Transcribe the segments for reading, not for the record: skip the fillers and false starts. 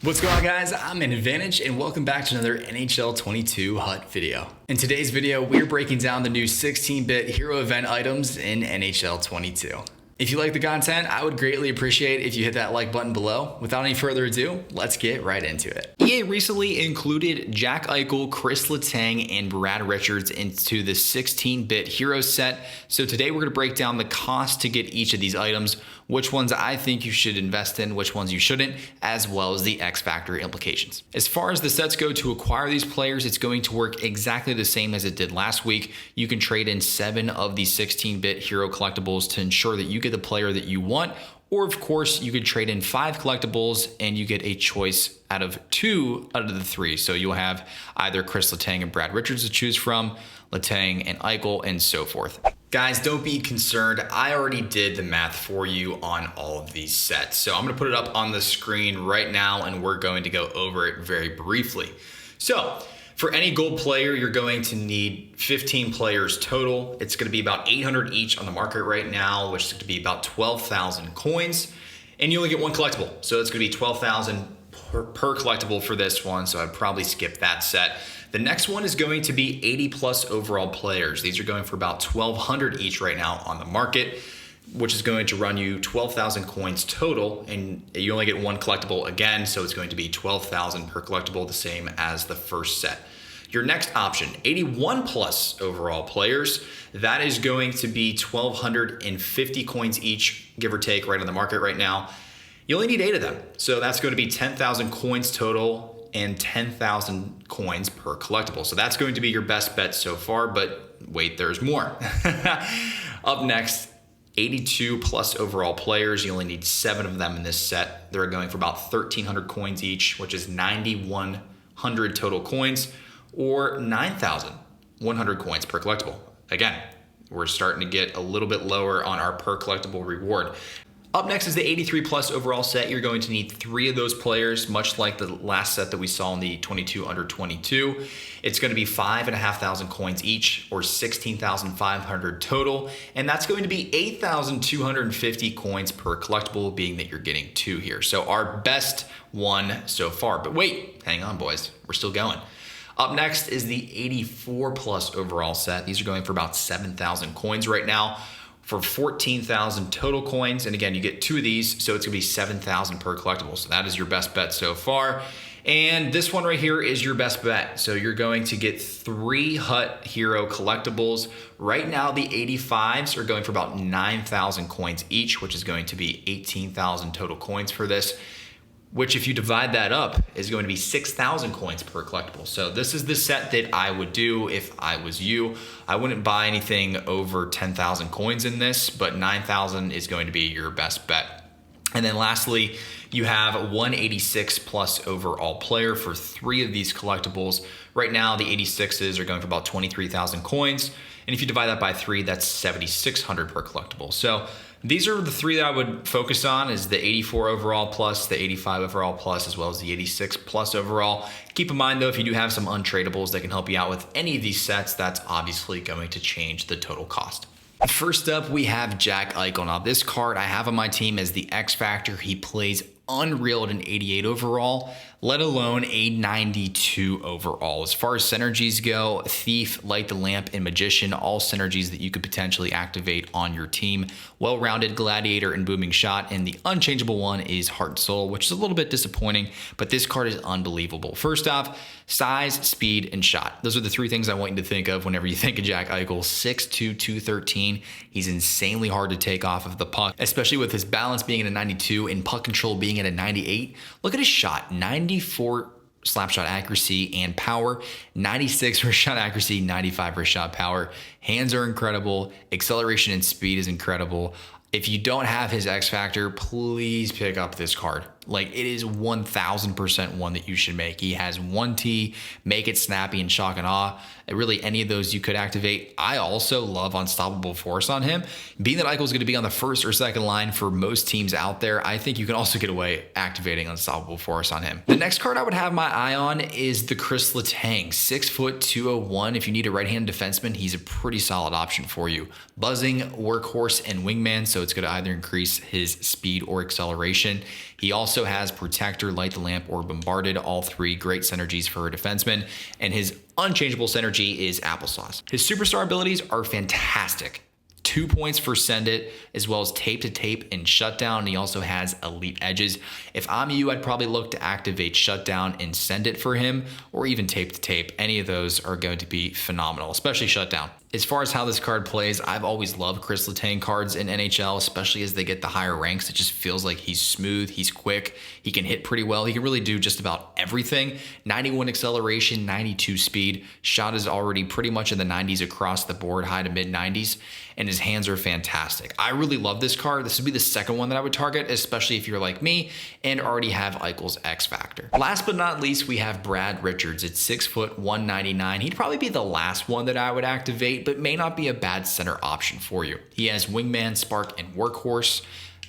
What's going on, guys? I'm in Advantage and welcome back to another NHL 22 HUT video. And welcome back to another NHL 22 HUT video. In today's video, we're breaking down the new 16-bit hero event items in NHL 22. If you like the content, I would greatly appreciate if you hit that like button below. Without any further ado, let's get right into it. EA recently included Jack Eichel, Chris Letang, and Brad Richards into the 16-bit hero set. So today we're going to break down the cost to get each of these items, which ones I think you should invest in, which ones you shouldn't, as well as the X Factor implications. As far as the sets go to acquire these players, it's going to work exactly the same as it did last week. You can trade in 7 of these 16-bit hero collectibles to ensure that you get the player that you want, or of course you could trade in 5 collectibles and you get a choice out of 2 out of the 3. So you'll have either Chris Letang and Brad Richards to choose from, Letang and Eichel, and so forth. Guys, don't be concerned. I already did the math for you on all of these sets. So I'm going to put it up on the screen right now and we're going to go over it very briefly. So for any gold player, you're going to need 15 players total. It's going to be about 800 each on the market right now, which is going to be about 12,000 coins. And you only get 1 collectible. So it's going to be 12,000 per collectible for this one. So I'd probably skip that set. The next one is going to be 80 plus overall players. These are going for about 1,200 each right now on the market, which is going to run you 12,000 coins total, and you only get 1 collectible again, so it's going to be 12,000 per collectible, the same as the first set. Your next option, 81 plus overall players, that is going to be 1,250 coins each, give or take, right on the market right now. You only need 8 of them, so that's going to be 10,000 coins total and 10,000 coins per collectible. So that's going to be your best bet so far, but wait, there's more. Up next, 82 plus overall players. You only need 7 of them in this set. They're going for about 1,300 coins each, which is 9,100 total coins, or 9,100 coins per collectible. Again, we're starting to get a little bit lower on our per collectible reward. Up next is the 83 plus overall set. You're going to need 3 of those players, much like the last set that we saw in the 22 under 22. It's going to be 5,500 coins each, or 16,500 total. And that's going to be 8,250 coins per collectible, being that you're getting 2 here. So our best one so far. But wait, hang on, boys. We're still going. Up next is the 84 plus overall set. These are going for about 7,000 coins right now, for 14,000 total coins. And again, you get 2 of these, so it's gonna be 7,000 per collectible. So that is your best bet so far. And this one right here is your best bet. So you're going to get 3 HUT hero collectibles. Right now, the 85s are going for about 9,000 coins each, which is going to be 18,000 total coins for this, which if you divide that up is going to be 6,000 coins per collectible. So this is the set that I would do if I was you. I wouldn't buy anything over 10,000 coins in this, but 9,000 is going to be your best bet. And then lastly, you have 186 plus overall player for 3 of these collectibles. Right now, the 86s are going for about 23,000 coins. And if you divide that by 3, that's 7,600 per collectible. So these are the 3 that I would focus on, is the 84 overall plus, the 85 overall plus, as well as the 86 plus overall. Keep in mind though, if you do have some untradables that can help you out with any of these sets, that's obviously going to change the total cost. First up, we have Jack Eichel. Now this card I have on my team as the X Factor. He plays unreal at an 88 overall, let alone a 92 overall. As far as synergies go, Thief, Light the Lamp, and Magician, all synergies that you could potentially activate on your team. Well-rounded Gladiator and Booming Shot, and the unchangeable one is Heart and Soul, which is a little bit disappointing, but this card is unbelievable. First off, size, speed, and shot. Those are the 3 things I want you to think of whenever you think of Jack Eichel. 6'2", 213. He's insanely hard to take off of the puck, especially with his balance being at a 92 and puck control being at a 98. Look at his shot, 94 slap shot accuracy and power, 96 wrist shot accuracy, 95 wrist shot power. Hands are incredible. Acceleration and speed is incredible. If you don't have his X Factor, please pick up this card. Like, it is 1000% one that you should make. He has 1T, make it snappy and shock and awe. Really, any of those you could activate. I also love Unstoppable Force on him. Being that Eichel is going to be on the first or second line for most teams out there, I think you can also get away activating Unstoppable Force on him. The next card I would have my eye on is the Chris Letang, 6', 201. If you need a right-handed defenseman, he's a pretty solid option for you. Buzzing, workhorse, and wingman, so it's going to either increase his speed or acceleration. He also also has Protector, Light the Lamp, or Bombarded, all three great synergies for a defenseman. And his unchangeable synergy is Applesauce. His superstar abilities are fantastic. 2 points for Send It, as well as Tape to Tape and Shutdown. And he also has Elite Edges. If I'm you, I'd probably look to activate Shutdown and Send It for him, or even Tape to Tape. Any of those are going to be phenomenal, especially Shutdown. As far as how this card plays, I've always loved Chris Letang cards in NHL, especially as they get the higher ranks. It just feels like he's smooth, he's quick, he can hit pretty well. He can really do just about everything. 91 acceleration, 92 speed. Shot is already pretty much in the 90s across the board, high to mid 90s, and his hands are fantastic. I really love this card. This would be the second one that I would target, especially if you're like me and already have Eichel's X Factor. Last but not least, we have Brad Richards. It's 6 foot, 199. He'd probably be the last one that I would activate, but may not be a bad center option for you. He has Wingman, Spark, and Workhorse,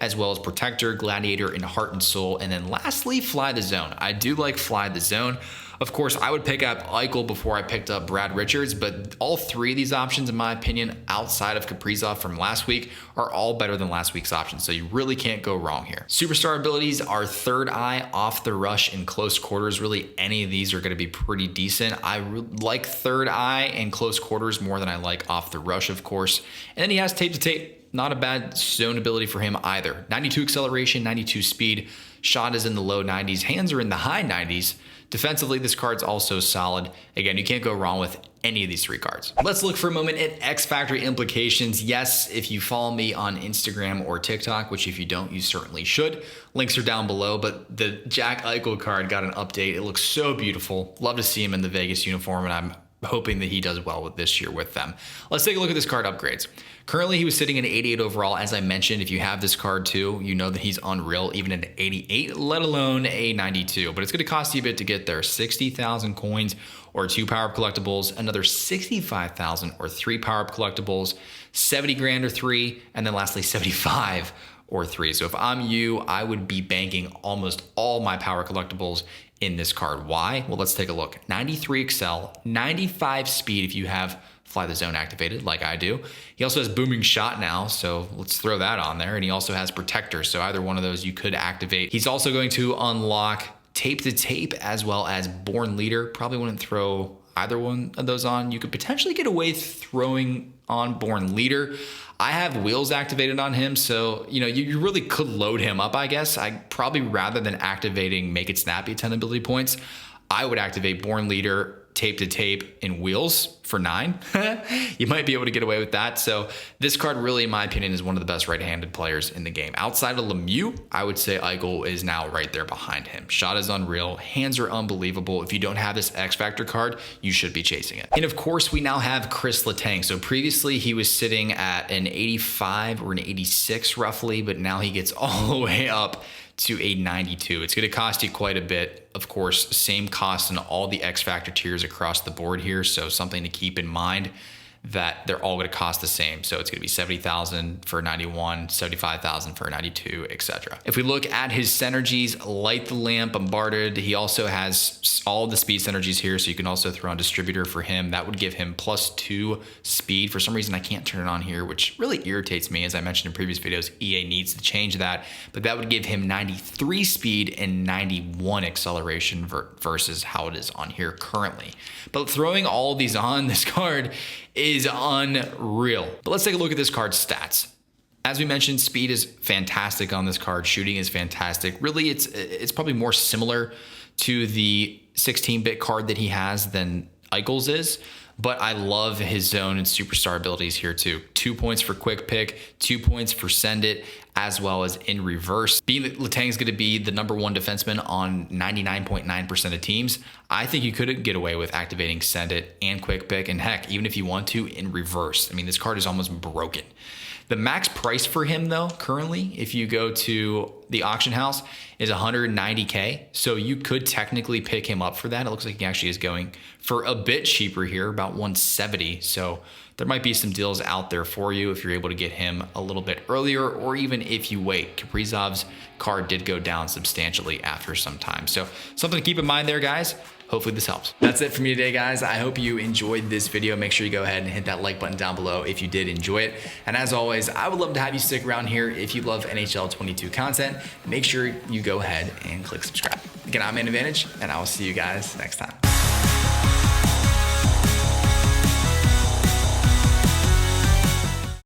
as well as Protector, Gladiator, and Heart and Soul. And then lastly, Fly the Zone. I do like Fly the Zone. Of course, I would pick up Eichel before I picked up Brad Richards, but all three of these options, in my opinion, outside of Kaprizov from last week, are all better than last week's options, so you really can't go wrong here. Superstar abilities are Third Eye, Off the Rush, and Close Quarters. Really, any of these are going to be pretty decent. I like Third Eye and Close Quarters more than I like Off the Rush, of course. And then he has Tape to Tape. Not a bad zone ability for him either. 92 acceleration, 92 speed. Shot is in the low 90s. Hands are in the high 90s. Defensively, this card's also solid. Again, you can't go wrong with any of these three cards. Let's look for a moment at X Factor implications. Yes, if you follow me on Instagram or TikTok, which if you don't, you certainly should. Links are down below, but the Jack Eichel card got an update. It looks so beautiful. Love to see him in the Vegas uniform, and I'm hoping that he does well with this year with them. Let's take a look at this card upgrades. Currently, he was sitting at 88 overall. As I mentioned, if you have this card too, you know that he's unreal, even at 88, let alone a 92. But it's going to cost you a bit to get there. 60,000 coins or 2 power-up collectibles, another 65,000 or 3 power-up collectibles, 70 grand or 3, and then lastly 75 or 3. So if I'm you, I would be banking almost all my power collectibles in this card. Why? Well, let's take a look. 93 Excel, 95 speed if you have Fly the Zone activated like I do. He also has Booming Shot now, so let's throw that on there. And he also has Protector, so either one of those you could activate. He's also going to unlock Tape to Tape as well as Born Leader. Probably wouldn't throw either one of those on. You could potentially get away throwing on Born Leader. I have Wheels activated on him, so you really could load him up, I guess. I probably, rather than activating Make It Snappy at 10 ability points, I would activate Born Leader, Tape to Tape, and Wheels for 9. You might be able to get away with that. So this card really, in my opinion, is one of the best right-handed players in the game. Outside of Lemieux, I would say Eichel is now right there behind him. Shot is unreal. Hands are unbelievable. If you don't have this X Factor card, you should be chasing it. And of course, we now have Chris Letang. So previously, he was sitting at an 85 or an 86 roughly, but now he gets all the way up to a 92. It's going to cost you quite a bit. Of course, same cost in all the X Factor tiers across the board here. So something to keep in mind, that they're all going to cost the same. So it's going to be 70,000 for a 91, 75,000 for a 92, etc. If we look at his synergies, Light the Lamp, Bombarded, he also has all the speed synergies here. So you can also throw on Distributor for him. That would give him +2 speed. For some reason, I can't turn it on here, which really irritates me. As I mentioned in previous videos, EA needs to change that. But that would give him 93 speed and 91 acceleration versus how it is on here currently. But throwing all of these on this card is unreal. But let's take a look at this card's stats. As we mentioned, speed is fantastic on this card. Shooting is fantastic. Really, it's probably more similar to the 16-bit card that he has than Eichel's is. But I love his zone and superstar abilities here too. 2 points for quick pick, 2 points for send it, as well as in reverse. Being that Letang's going to be the #1 defenseman on 99.9% of teams, I think you could get away with activating send it and quick pick, and heck, even if you want to, in reverse. I mean, this card is almost broken. The max price for him, though, currently, if you go to the auction house, is 190K. So you could technically pick him up for that. It looks like he actually is going for a bit cheaper here, about 170. So there might be some deals out there for you if you're able to get him a little bit earlier, or even if you wait. Kaprizov's card did go down substantially after some time. So something to keep in mind there, guys. Hopefully this helps. That's it for me today, guys. I hope you enjoyed this video. Make sure you go ahead and hit that like button down below if you did enjoy it. And as always, I would love to have you stick around here if you love NHL 22 content. Make sure you go ahead and click subscribe. Again, I'm Man Advantage, and I will see you guys next time.